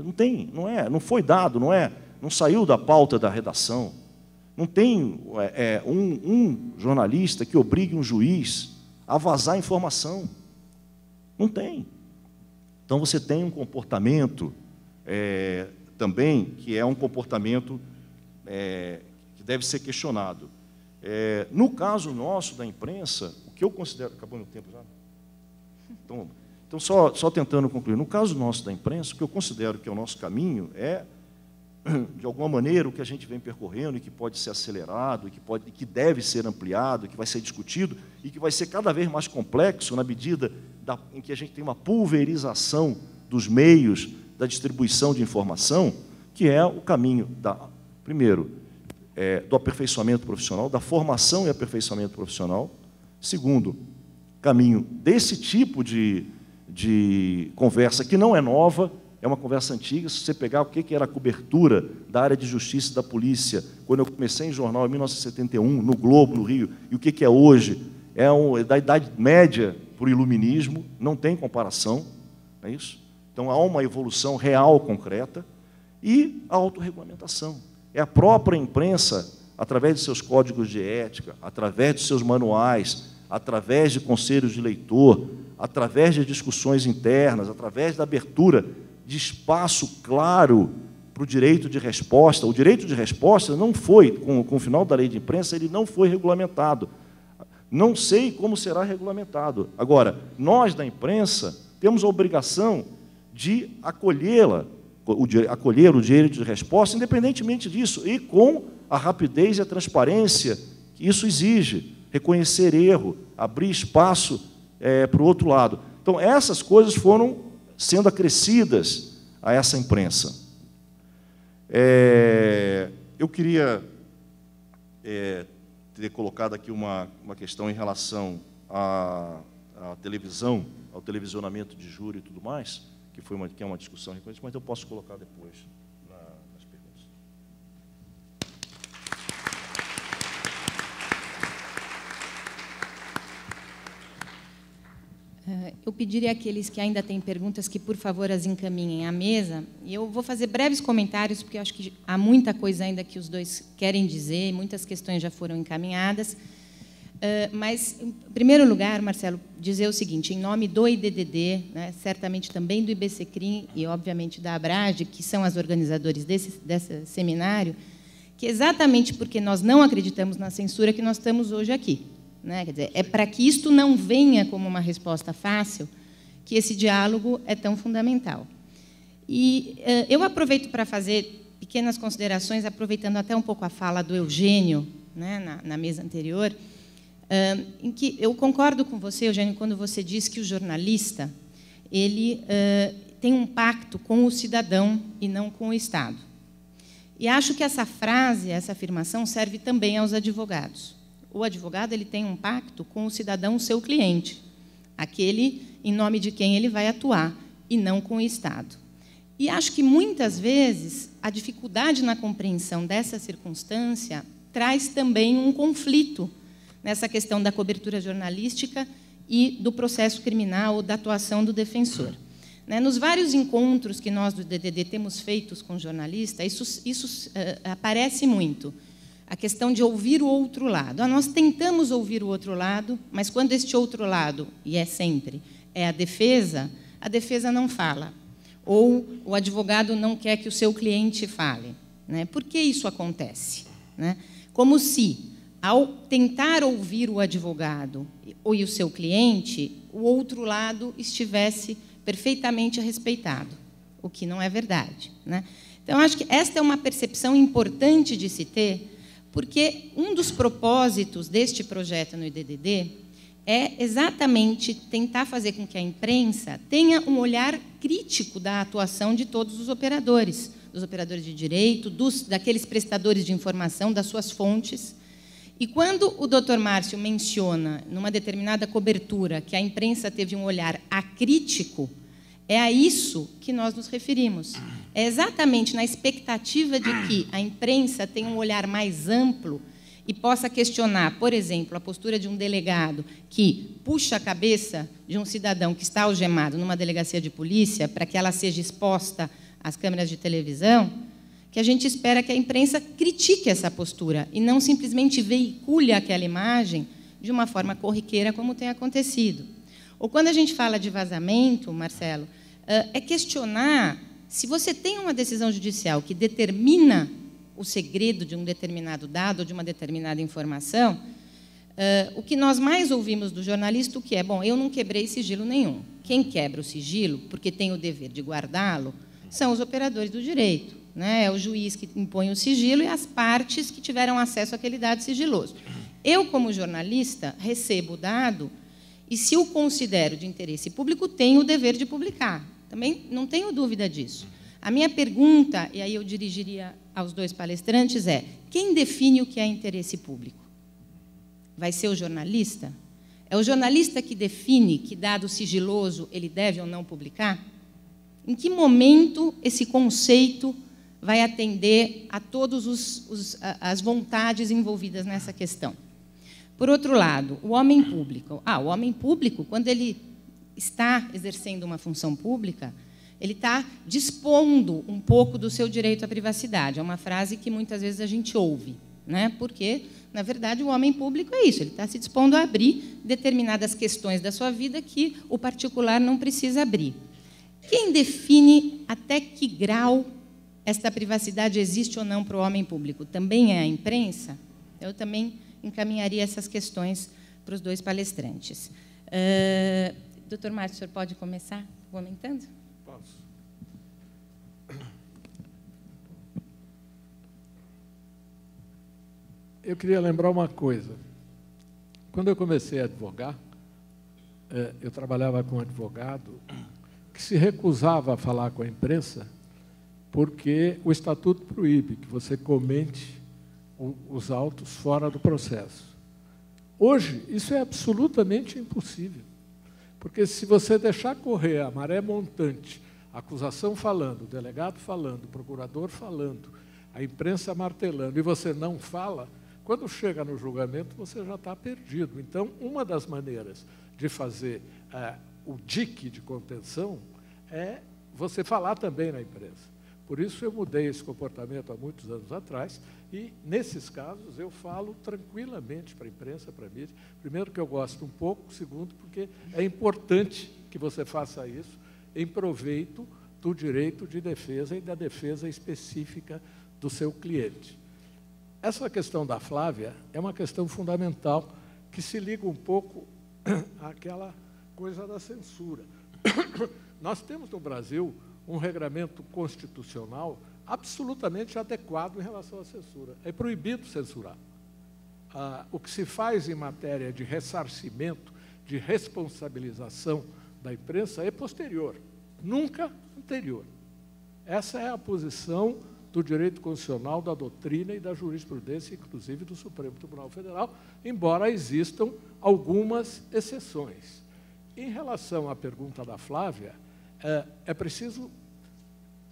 Não tem, não foi dado, não saiu da pauta da redação. Não tem um jornalista que obrigue um juiz a vazar informação. Não tem. Então, você tem um comportamento também que é um comportamento que deve ser questionado. No caso nosso da imprensa, o que eu considero... Acabou meu tempo já? Então só tentando concluir. No caso nosso da imprensa, o que eu considero que é o nosso caminho de alguma maneira, o que a gente vem percorrendo e que pode ser acelerado, e que deve ser ampliado, que vai ser discutido e que vai ser cada vez mais complexo na medida em que a gente tem uma pulverização dos meios da distribuição de informação, que é o caminho, primeiro, do aperfeiçoamento profissional, da formação e aperfeiçoamento profissional. Segundo, caminho desse tipo de conversa, que não é nova, é uma conversa antiga. Se você pegar o que era a cobertura da área de justiça e da polícia, quando eu comecei em jornal, em 1971, no Globo, no Rio, e o que é hoje, é da Idade Média para o Iluminismo, não tem comparação, é isso? Então, há uma evolução real, concreta, e a autorregulamentação. É a própria imprensa, através de seus códigos de ética, através de seus manuais, através de conselhos de leitor, através de discussões internas, através da abertura de espaço claro para o direito de resposta. O direito de resposta não foi, com o final da lei de imprensa, ele não foi regulamentado. Não sei como será regulamentado. Agora, nós da imprensa temos a obrigação de acolher o direito de resposta, independentemente disso, e com a rapidez e a transparência que isso exige, reconhecer erro, abrir espaço para o outro lado. Então, essas coisas foram sendo acrescidas a essa imprensa. Eu queria ter colocado aqui uma questão em relação à televisão, ao televisionamento de júri e tudo mais, que é uma discussão recorrente, mas eu posso colocar depois nas perguntas. Eu pediria àqueles que ainda têm perguntas que, por favor, as encaminhem à mesa. E eu vou fazer breves comentários, porque eu acho que há muita coisa ainda que os dois querem dizer, muitas questões já foram encaminhadas. Mas, em primeiro lugar, Marcelo, dizer o seguinte, em nome do IDDD, né, certamente também do IBCCRIM e, obviamente, da ABRAGE, que são as organizadores desse seminário, que exatamente porque nós não acreditamos na censura que nós estamos hoje aqui. Né? Quer dizer, é para que isto não venha como uma resposta fácil que esse diálogo é tão fundamental. E eu aproveito para fazer pequenas considerações, aproveitando até um pouco a fala do Eugênio, né, na mesa anterior, em que eu concordo com você, Eugênio, quando você diz que o jornalista ele tem um pacto com o cidadão e não com o Estado. E acho que essa frase, essa afirmação, serve também aos advogados. O advogado ele tem um pacto com o cidadão, seu cliente, aquele em nome de quem ele vai atuar, e não com o Estado. E acho que, muitas vezes, a dificuldade na compreensão dessa circunstância traz também um conflito nessa questão da cobertura jornalística e do processo criminal ou da atuação do defensor. Nos vários encontros que nós do IDDD temos feitos com jornalistas, isso aparece muito. A questão de ouvir o outro lado. Nós tentamos ouvir o outro lado, mas quando este outro lado, e é sempre, é a defesa não fala. Ou o advogado não quer que o seu cliente fale. Por que isso acontece? Como se, ao tentar ouvir o advogado e o seu cliente, o outro lado estivesse perfeitamente respeitado, o que não é verdade. Então, acho que esta é uma percepção importante de se ter, porque um dos propósitos deste projeto no IDDD é exatamente tentar fazer com que a imprensa tenha um olhar crítico da atuação de todos os operadores, dos operadores de direito, daqueles prestadores de informação, das suas fontes. E quando o Dr. Márcio menciona, numa determinada cobertura, que a imprensa teve um olhar acrítico, é a isso que nós nos referimos. É exatamente na expectativa de que a imprensa tenha um olhar mais amplo e possa questionar, por exemplo, a postura de um delegado que puxa a cabeça de um cidadão que está algemado numa delegacia de polícia para que ela seja exposta as câmeras de televisão, que a gente espera que a imprensa critique essa postura e não simplesmente veicule aquela imagem de uma forma corriqueira, como tem acontecido. Ou quando a gente fala de vazamento, Marcelo, é questionar se você tem uma decisão judicial que determina o segredo de um determinado dado ou de uma determinada informação, o que nós mais ouvimos do jornalista, o que é, bom, eu não quebrei sigilo nenhum. Quem quebra o sigilo, porque tem o dever de guardá-lo, são os operadores do direito. Né? É o juiz que impõe o sigilo e as partes que tiveram acesso àquele dado sigiloso. Eu, como jornalista, recebo o dado e, se o considero de interesse público, tenho o dever de publicar. Também não tenho dúvida disso. A minha pergunta, e aí eu dirigiria aos dois palestrantes, é: quem define o que é interesse público? Vai ser o jornalista? É o jornalista que define que dado sigiloso ele deve ou não publicar? Em que momento esse conceito vai atender a todas as vontades envolvidas nessa questão? Por outro lado, o homem público. O homem público, quando ele está exercendo uma função pública, ele está dispondo um pouco do seu direito à privacidade. É uma frase que muitas vezes a gente ouve, né? Porque, na verdade, o homem público é isso, ele está se dispondo a abrir determinadas questões da sua vida que o particular não precisa abrir. Quem define até que grau esta privacidade existe ou não para o homem público? Também é a imprensa? Eu também encaminharia essas questões para os dois palestrantes. Doutor Márcio, o senhor pode começar comentando? Posso. Eu queria lembrar uma coisa. Quando eu comecei a advogar, eu trabalhava com um advogado que se recusava a falar com a imprensa porque o Estatuto proíbe que você comente os autos fora do processo. Hoje, isso é absolutamente impossível, porque se você deixar correr a maré montante, a acusação falando, o delegado falando, o procurador falando, a imprensa martelando, e você não fala, quando chega no julgamento, você já está perdido. Então, uma das maneiras de fazer o dique de contenção é você falar também na imprensa. Por isso, eu mudei esse comportamento há muitos anos atrás e, nesses casos, eu falo tranquilamente para a imprensa, para a mídia. Primeiro, que eu gosto um pouco. Segundo, porque é importante que você faça isso em proveito do direito de defesa e da defesa específica do seu cliente. Essa questão da Flávia é uma questão fundamental que se liga um pouco àquela coisa da censura. Nós temos no Brasil um regramento constitucional absolutamente adequado em relação à censura. É proibido censurar. O que se faz em matéria de ressarcimento, de responsabilização da imprensa é posterior, nunca anterior. Essa é a posição do direito constitucional, da doutrina e da jurisprudência, inclusive do Supremo Tribunal Federal, embora existam algumas exceções. Em relação à pergunta da Flávia, é preciso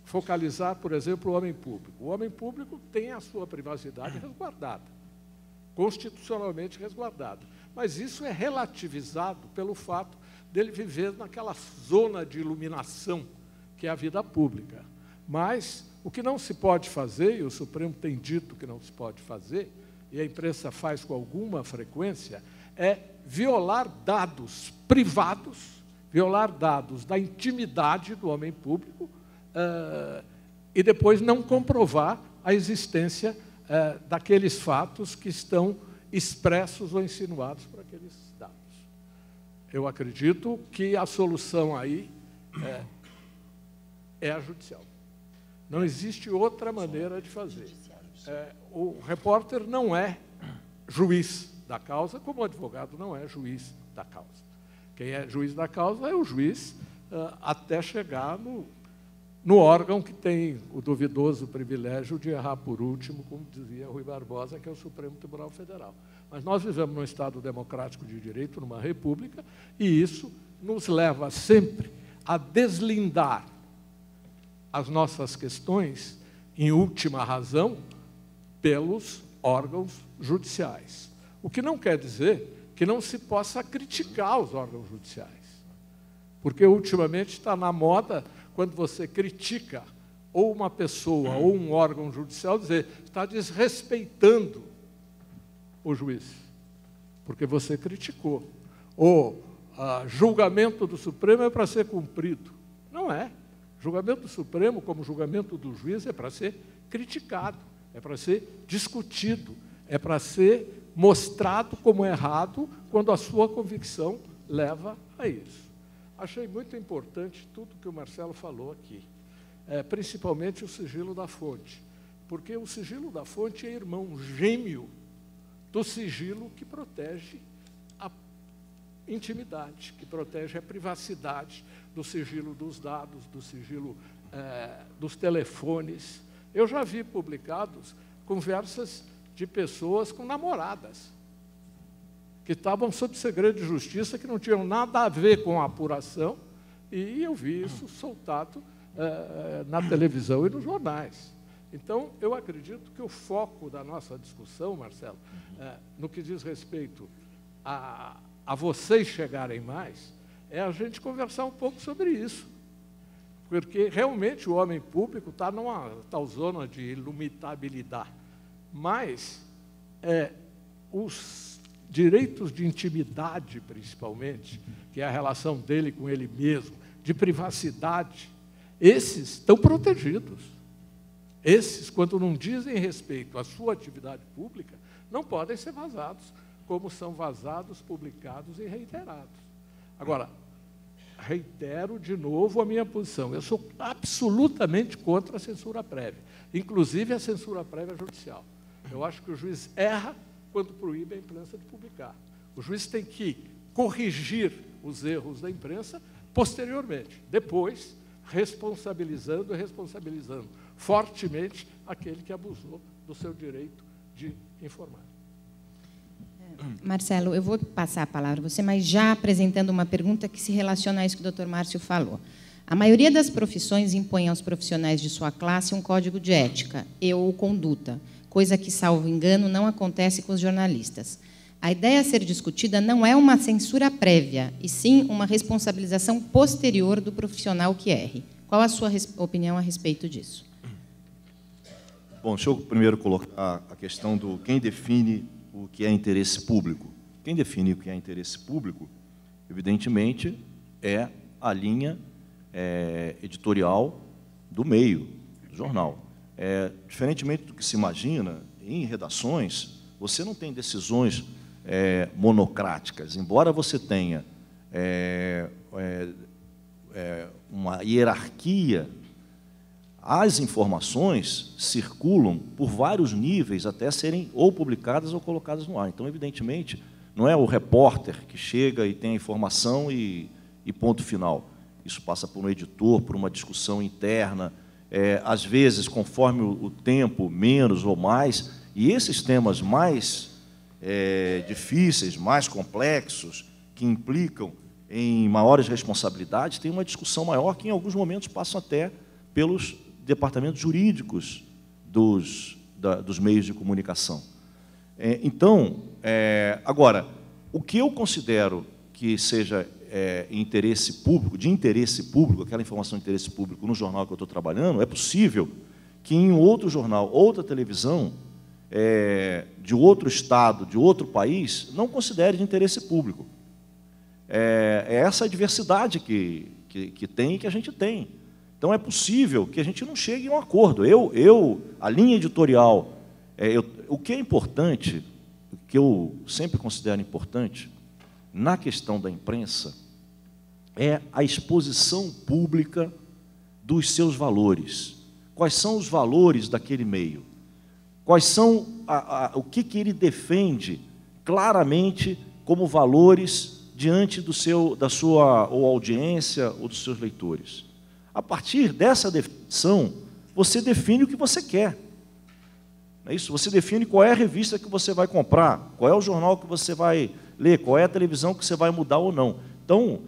focalizar, por exemplo, o homem público. O homem público tem a sua privacidade resguardada, constitucionalmente resguardada. Mas isso é relativizado pelo fato dele viver naquela zona de iluminação que é a vida pública. Mas o que não se pode fazer, e o Supremo tem dito que não se pode fazer, e a imprensa faz com alguma frequência, é violar dados privados, violar dados da intimidade do homem público e depois não comprovar a existência daqueles fatos que estão expressos ou insinuados por aqueles dados. Eu acredito que a solução aí é a judicial. Não existe outra maneira de fazer. O repórter não é juiz da causa, como o advogado não é juiz da causa. Quem é juiz da causa é o juiz até chegar no órgão que tem o duvidoso privilégio de errar por último, como dizia Rui Barbosa, que é o Supremo Tribunal Federal. Mas nós vivemos num Estado democrático de direito, numa república, e isso nos leva sempre a deslindar as nossas questões, em última razão, pelos órgãos judiciais. O que não quer dizer que não se possa criticar os órgãos judiciais. Porque, ultimamente, está na moda, quando você critica ou uma pessoa, ou um órgão judicial dizer, está desrespeitando o juiz, porque você criticou. Ou julgamento do Supremo é para ser cumprido. Não é. Julgamento do Supremo, como julgamento do juiz, é para ser criticado, é para ser discutido, é para ser mostrado como errado quando a sua convicção leva a isso. Achei muito importante tudo que o Marcelo falou aqui, principalmente o sigilo da fonte, porque o sigilo da fonte é irmão gêmeo do sigilo que protege a intimidade, que protege a privacidade, do sigilo dos dados, do sigilo dos telefones. Eu já vi publicados conversas de pessoas com namoradas, que estavam sob segredo de justiça, que não tinham nada a ver com a apuração, e eu vi isso soltado na televisão e nos jornais. Então, eu acredito que o foco da nossa discussão, Marcelo, no que diz respeito a vocês chegarem mais, é a gente conversar um pouco sobre isso. Porque, realmente, o homem público está numa tal zona de ilimutabilidade. Mas os direitos de intimidade, principalmente, que é a relação dele com ele mesmo, de privacidade, esses estão protegidos. Esses, quando não dizem respeito à sua atividade pública, não podem ser vazados, como são vazados, publicados e reiterados. Agora, reitero de novo a minha posição. Eu sou absolutamente contra a censura prévia, inclusive a censura prévia judicial. Eu acho que o juiz erra quando proíbe a imprensa de publicar. O juiz tem que corrigir os erros da imprensa posteriormente, depois responsabilizando fortemente aquele que abusou do seu direito de informar. Marcelo, eu vou passar a palavra a você, mas já apresentando uma pergunta que se relaciona a isso que o Dr. Márcio falou. A maioria das profissões impõe aos profissionais de sua classe um código de ética ou conduta, coisa que, salvo engano, não acontece com os jornalistas. A ideia a ser discutida não é uma censura prévia, e sim uma responsabilização posterior do profissional que erre. Qual a sua opinião a respeito disso? Bom, deixa eu primeiro colocar a questão do quem define o que é interesse público. Quem define o que é interesse público, evidentemente, é a linha editorial do meio, do jornal. Diferentemente do que se imagina, em redações, você não tem decisões monocráticas, embora você tenha uma hierarquia. As informações circulam por vários níveis até serem ou publicadas ou colocadas no ar. Então, evidentemente, não é o repórter que chega e tem a informação e ponto final. Isso passa por um editor, por uma discussão interna, às vezes, conforme o tempo, menos ou mais. E esses temas mais difíceis, mais complexos, que implicam em maiores responsabilidades, tem uma discussão maior que, em alguns momentos, passam até pelos departamentos jurídicos dos meios de comunicação. Então, agora, o que eu considero que seja interesse público, aquela informação de interesse público no jornal que eu estou trabalhando, é possível que em outro jornal, outra televisão, de outro estado, de outro país, não considere de interesse público. É essa a diversidade que tem e que a gente tem. Então, é possível que a gente não chegue a um acordo. A linha editorial, o que é importante, o que eu sempre considero importante, na questão da imprensa, é a exposição pública dos seus valores. Quais são os valores daquele meio? Quais são o que ele defende claramente como valores diante da sua ou audiência ou dos seus leitores? A partir dessa definição, você define o que você quer. Não é isso? Você define qual é a revista que você vai comprar, qual é o jornal que você vai ler, qual é a televisão que você vai mudar ou não. Então,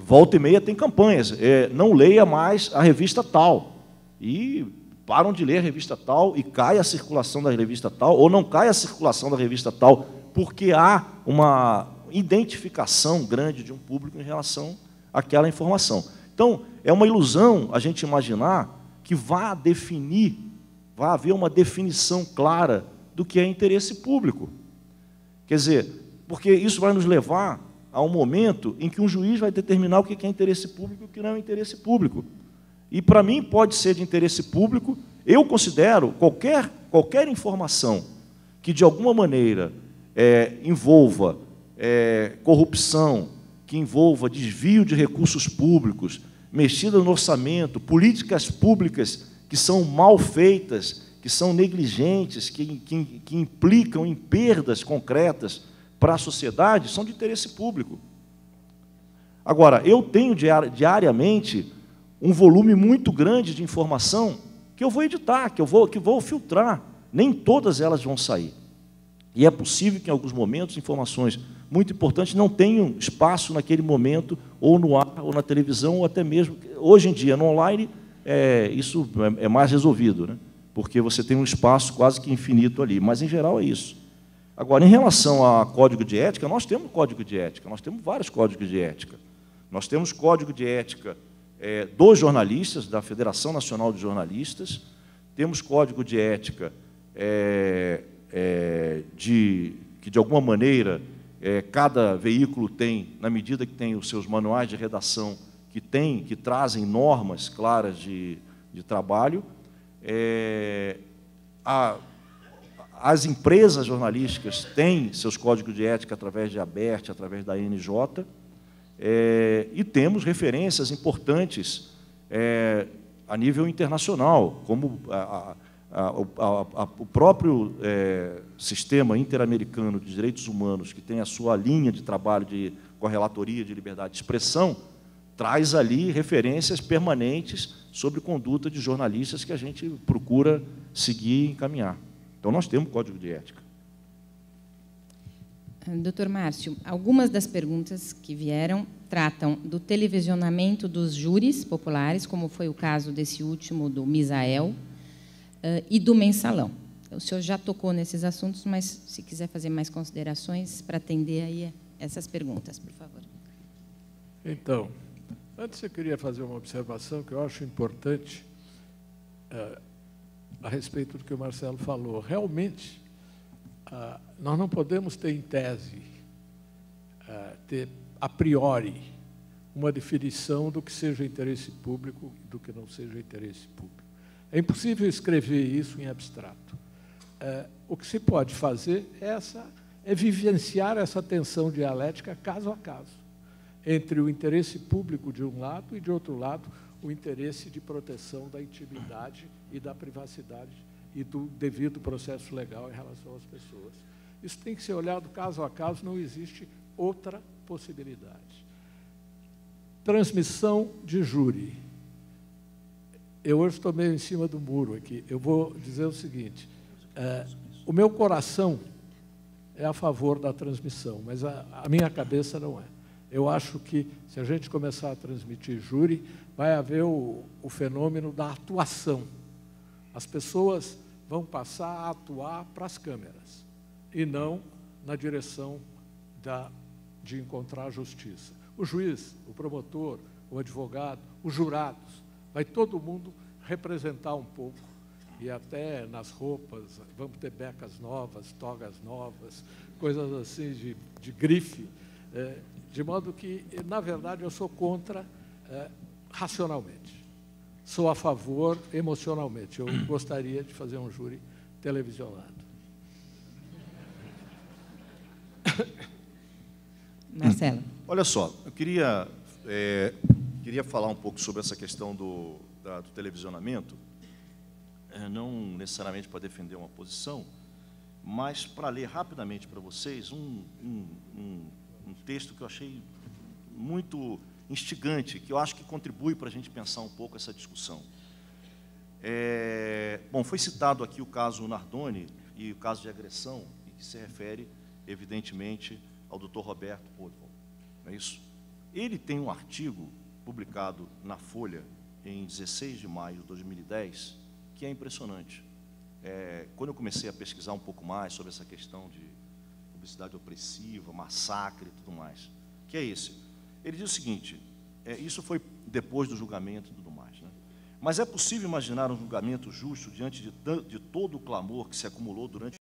volta e meia tem campanhas. Não leia mais a revista tal. E param de ler a revista tal e cai a circulação da revista tal, ou não cai a circulação da revista tal, porque há uma identificação grande de um público em relação àquela informação. Então, Então, é uma ilusão a gente imaginar que vai haver uma definição clara do que é interesse público. Quer dizer, porque isso vai nos levar a um momento em que um juiz vai determinar o que é interesse público e o que não é interesse público. E, para mim, pode ser de interesse público. Eu considero qualquer informação que, de alguma maneira, envolva corrupção, que envolva desvio de recursos públicos, mexida no orçamento, políticas públicas que são mal feitas, que são negligentes, que implicam em perdas concretas para a sociedade, são de interesse público. Agora, eu tenho diariamente um volume muito grande de informação que eu vou editar, que vou filtrar. Nem todas elas vão sair. E é possível que, em alguns momentos, informações muito importantes não tenham espaço naquele momento, ou no ar, ou na televisão, ou até mesmo, hoje em dia, no online, isso é mais resolvido, né? Porque você tem um espaço quase que infinito ali, mas, em geral, é isso. Agora, em relação a código de ética, nós temos código de ética, nós temos vários códigos de ética. Nós temos código de ética dos jornalistas, da Federação Nacional de Jornalistas, temos código de ética que, de alguma maneira, cada veículo tem, na medida que tem os seus manuais de redação, que trazem normas claras de trabalho. As empresas jornalísticas têm seus códigos de ética através de ABERT, através da ANJ, e temos referências importantes a nível internacional, como o próprio Sistema Interamericano de Direitos Humanos, que tem a sua linha de trabalho com a Relatoria de Liberdade de Expressão, traz ali referências permanentes sobre conduta de jornalistas que a gente procura seguir e encaminhar. Então, nós temos código de ética. Doutor Márcio, algumas das perguntas que vieram tratam do televisionamento dos júris populares, como foi o caso desse último do Misael, e do mensalão. O senhor já tocou nesses assuntos, mas se quiser fazer mais considerações para atender aí essas perguntas, por favor. Então, antes eu queria fazer uma observação que eu acho importante a respeito do que o Marcelo falou. Realmente, nós não podemos ter em tese, ter a priori, uma definição do que seja interesse público e do que não seja interesse público. É impossível escrever isso em abstrato. O que se pode fazer é vivenciar essa tensão dialética caso a caso, entre o interesse público de um lado e, de outro lado, o interesse de proteção da intimidade e da privacidade e do devido processo legal em relação às pessoas. Isso tem que ser olhado caso a caso, não existe outra possibilidade. Transmissão de júri. Eu hoje estou meio em cima do muro aqui. Eu vou dizer o seguinte, o meu coração é a favor da transmissão, mas a minha cabeça não é. Eu acho que, se a gente começar a transmitir júri, vai haver o fenômeno da atuação. As pessoas vão passar a atuar para as câmeras, e não na direção de encontrar a justiça. O juiz, o promotor, o advogado, os jurados, vai todo mundo representar um pouco, e até nas roupas, vamos ter becas novas, togas novas, coisas assim de grife, de modo que, na verdade, eu sou contra racionalmente. Sou a favor emocionalmente. Eu gostaria de fazer um júri televisionado. Marcelo. Olha só, eu queria falar um pouco sobre essa questão do televisionamento, não necessariamente para defender uma posição, mas para ler rapidamente para vocês um texto que eu achei muito instigante, que eu acho que contribui para a gente pensar um pouco essa discussão. Bom, foi citado aqui o caso Nardoni e o caso de agressão, e que se refere, evidentemente, ao Dr. Roberto Podval, não é isso? Ele tem um artigo publicado na Folha, em 16 de maio de 2010, que é impressionante. Quando eu comecei a pesquisar um pouco mais sobre essa questão de publicidade opressiva, massacre e tudo mais, que é esse. Ele diz o seguinte, isso foi depois do julgamento e tudo mais, né? Mas é possível imaginar um julgamento justo diante de todo o clamor que se acumulou durante